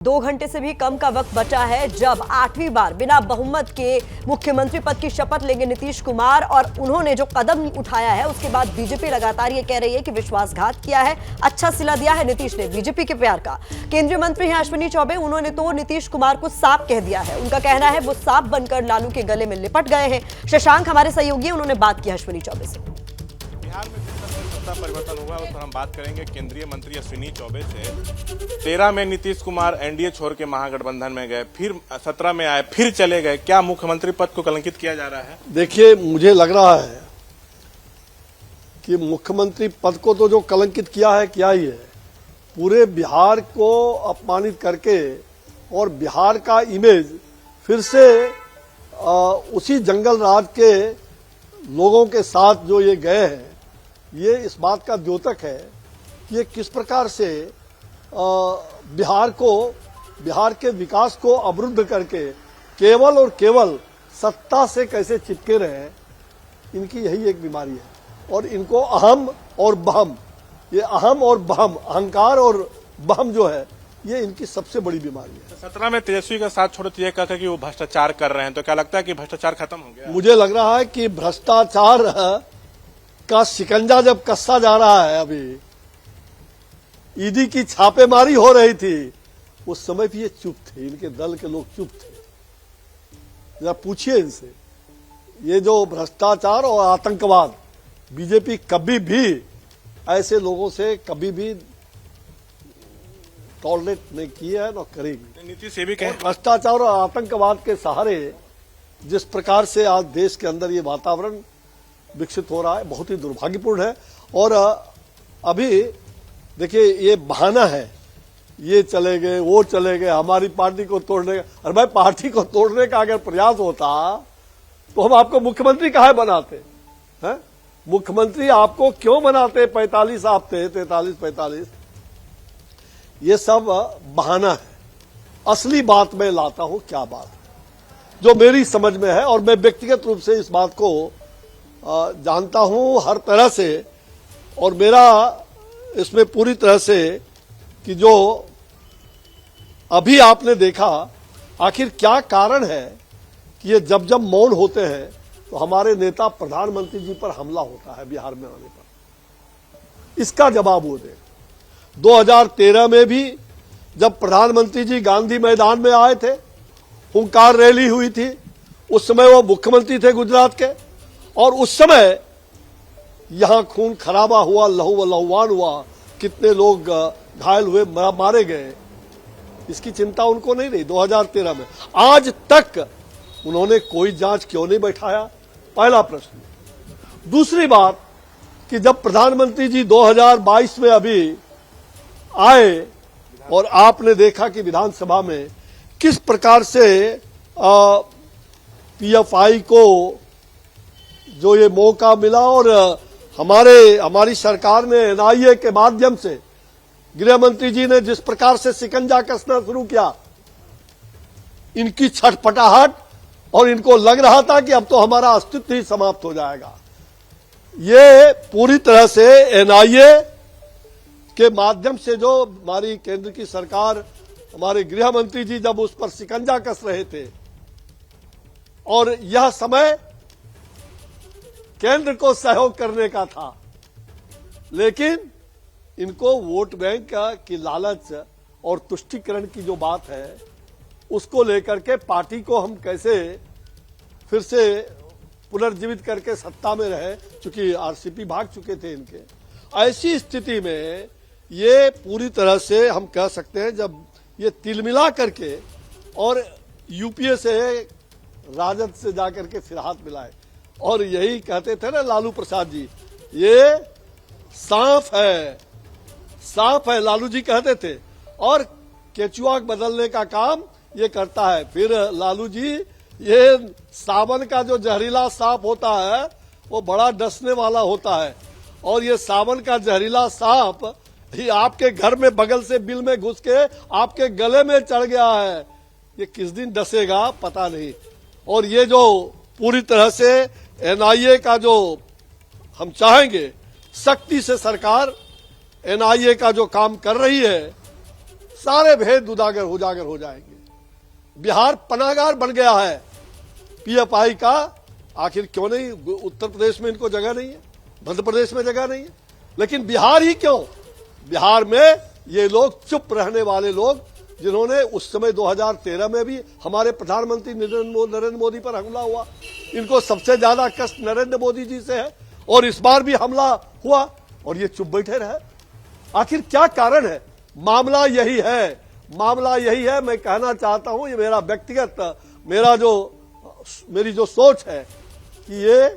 2 घंटे से भी कम का वक्त बचा है जब 8वीं बार बिना बहुमत के मुख्यमंत्री पद की शपथ लेंगे नीतीश कुमार। और उन्होंने जो कदम उठाया है उसके बाद बीजेपी लगातार ये कह रही है कि विश्वासघात किया है। अच्छा सिला दिया है नीतीश ने बीजेपी के प्यार का। केंद्रीय मंत्री हैं अश्विनी चौबे, उन्होंने तो नीतीश कुमार को सांप कह दिया है। उनका कहना है वो सांप बनकर लालू के गले में लिपट गए हैं। शशांक हमारे सहयोगी, उन्होंने बात की अश्विनी चौबे से। बिहार में सत्ता परिवर्तन हुआ उस पर हम बात करेंगे केंद्रीय मंत्री अश्विनी चौबे से। 13 में नीतीश कुमार एनडीए छोड़ के महागठबंधन में गए, फिर 17 में आए, फिर चले गए। क्या मुख्यमंत्री पद को कलंकित किया जा रहा है? देखिए, मुझे लग रहा है कि मुख्यमंत्री पद को तो जो कलंकित किया है क्या ही है। पूरे बिहार को अपमानित करके और बिहार का इमेज फिर से उसी जंगल राज के लोगों के साथ जो ये गए हैं, ये इस बात का द्योतक है कि ये किस प्रकार से बिहार के विकास को अवरुद्ध करके केवल और केवल सत्ता से कैसे चिपके रहे। इनकी यही एक बीमारी है और इनको अहम और बहम, ये अहम और बहम, अहंकार और बहम जो है, ये इनकी सबसे बड़ी बीमारी है। 17 में तेजस्वी का साथ छोड़ो तो ये कहते हैं कि वो भ्रष्टाचार कर रहे हैं, तो क्या लगता है कि भ्रष्टाचार खत्म हो गया? मुझे लग रहा है कि भ्रष्टाचार का शिकंजा जब कसा जा रहा है, अभी ईडी की छापेमारी हो रही थी, उस समय भी ये चुप थे, इनके दल के लोग चुप थे। जरा पूछिए इनसे, ये जो भ्रष्टाचार और आतंकवाद, बीजेपी कभी भी ऐसे लोगों से कभी भी टॉलरेट नहीं किया है, न करेगी। नीतीश ये भी कहे भ्रष्टाचार और आतंकवाद के सहारे जिस प्रकार से आज देश के अंदर ये वातावरण विकसित हो रहा है, बहुत ही दुर्भाग्यपूर्ण है। और अभी देखिए, ये बहाना है, ये चले गए, वो चले गए, हमारी पार्टी को तोड़ने का। अरे भाई, पार्टी को तोड़ने का अगर प्रयास होता तो हम आपको मुख्यमंत्री काहे बनाते हैं? मुख्यमंत्री आपको क्यों बनाते? 45 आप थे, 43-45। ये सब बहाना है। असली बात मैं लाता हूं, क्या बात है जो मेरी समझ में है, और मैं व्यक्तिगत रूप से इस बात को जानता हूं हर तरह से, और मेरा इसमें पूरी तरह से कि जो अभी आपने देखा, आखिर क्या कारण है कि ये जब जब मौन होते हैं तो हमारे नेता प्रधानमंत्री जी पर हमला होता है बिहार में आने पर। इसका जवाब वो दे। 2013 में भी जब प्रधानमंत्री जी गांधी मैदान में आए थे, हुंकार रैली हुई थी, उस समय वो मुख्यमंत्री थे गुजरात के, और उस समय यहां खून खराबा हुआ, लहूलुहान हुआ, कितने लोग घायल हुए, मारे गए। इसकी चिंता उनको नहीं रही 2013 में। आज तक उन्होंने कोई जांच क्यों नहीं बैठाया? पहला प्रश्न। दूसरी बात कि जब प्रधानमंत्री जी 2022 में अभी आए और आपने देखा कि विधानसभा में किस प्रकार से पीएफआई को जो ये मौका मिला, और हमारी सरकार ने एनआईए के माध्यम से गृह मंत्री जी ने जिस प्रकार से शिकंजा कसना शुरू किया, इनकी छटपटाहट, और इनको लग रहा था कि अब तो हमारा अस्तित्व ही समाप्त हो जाएगा। ये पूरी तरह से एनआईए के माध्यम से जो हमारी केंद्र की सरकार, हमारे गृह मंत्री जी जब उस पर शिकंजा कस रहे थे, और यह समय केंद्र को सहयोग करने का था, लेकिन इनको वोट बैंक की लालच और तुष्टीकरण की जो बात है, उसको लेकर के पार्टी को हम कैसे फिर से पुनर्जीवित करके सत्ता में रहे, चूंकि आरसीपी भाग चुके थे इनके। ऐसी स्थिति में ये पूरी तरह से हम कह सकते हैं, जब ये तिलमिला करके और यूपीए से राजद से जाकर के फिर हाथ मिलाए, और यही कहते थे ना लालू प्रसाद जी, ये सांप है, लालू जी कहते थे, और केचुआ बदलने का काम ये करता है। फिर लालू जी, ये सावन का जो जहरीला सांप होता है वो बड़ा डसने वाला होता है, और ये सावन का जहरीला सांप ही आपके घर में बगल से बिल में घुस के आपके गले में चढ़ गया है। ये किस दिन डसेगा पता नहीं। और ये जो पूरी तरह से एनआईए का जो हम चाहेंगे, सख्ती से सरकार एनआईए का जो काम कर रही है, सारे भेद उजागर हो जाएंगे। बिहार पनाहगार बन गया है पीएफआई का। आखिर क्यों नहीं? उत्तर प्रदेश में इनको जगह नहीं है, मध्य प्रदेश में जगह नहीं है, लेकिन बिहार ही क्यों? बिहार में ये लोग चुप रहने वाले लोग, जिन्होंने उस समय 2013 में भी हमारे प्रधानमंत्री नरेंद्र मोदी पर हमला हुआ, इनको सबसे ज्यादा कष्ट नरेंद्र मोदी जी से है, और इस बार भी हमला हुआ और ये चुप बैठे रहे। आखिर क्या कारण है? मामला यही है। मैं कहना चाहता हूं, ये मेरा व्यक्तिगत मेरी जो सोच है कि ये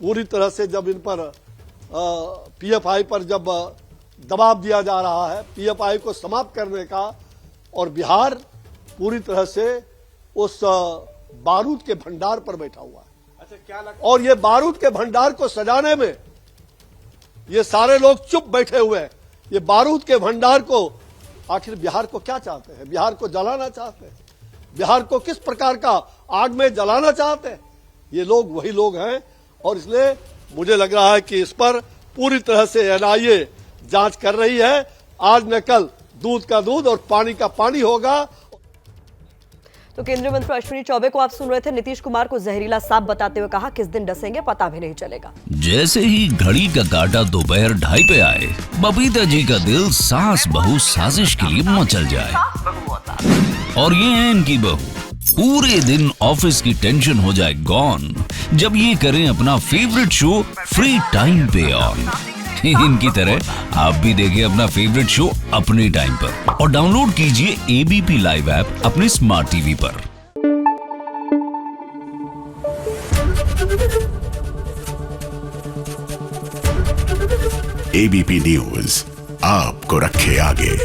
पूरी तरह से जब इन पर पीएफआई पर जब दबाव दिया जा रहा है पीएफआई को समाप्त करने का, और बिहार पूरी तरह से उस बारूद के भंडार पर बैठा हुआ है। अच्छा, क्या लगता है? और ये बारूद के भंडार को सजाने में ये सारे लोग चुप बैठे हुए हैं। ये बारूद के भंडार को, आखिर बिहार को क्या चाहते हैं? बिहार को जलाना चाहते हैं? बिहार को किस प्रकार का आग में जलाना चाहते हैं? ये लोग वही लोग हैं, और इसलिए मुझे लग रहा है कि इस पर पूरी तरह से एनआईए जांच कर रही है। आज न कल दूध का दूध और पानी का पानी होगा। तो केंद्रीय मंत्री अश्विनी चौबे को आप सुन रहे थे। नीतीश कुमार को जहरीला सांप बताते हुए कहा, किस दिन डसेंगे पता भी नहीं चलेगा। जैसे ही घड़ी का काटा दोपहर 2:30 पे आए, बबीता जी का दिल सास बहू साजिश के लिए मचल जाए। और ये है इनकी बहू, पूरे दिन ऑफिस की टेंशन हो जाए गॉन जब ये करें अपना फेवरेट शो फ्री टाइम पे ऑन। इनकी तरह आप भी देखिए अपना फेवरेट शो अपने टाइम पर, और डाउनलोड कीजिए एबीपी लाइव ऐप अपने स्मार्ट टीवी पर। एबीपी न्यूज आपको रखे आगे।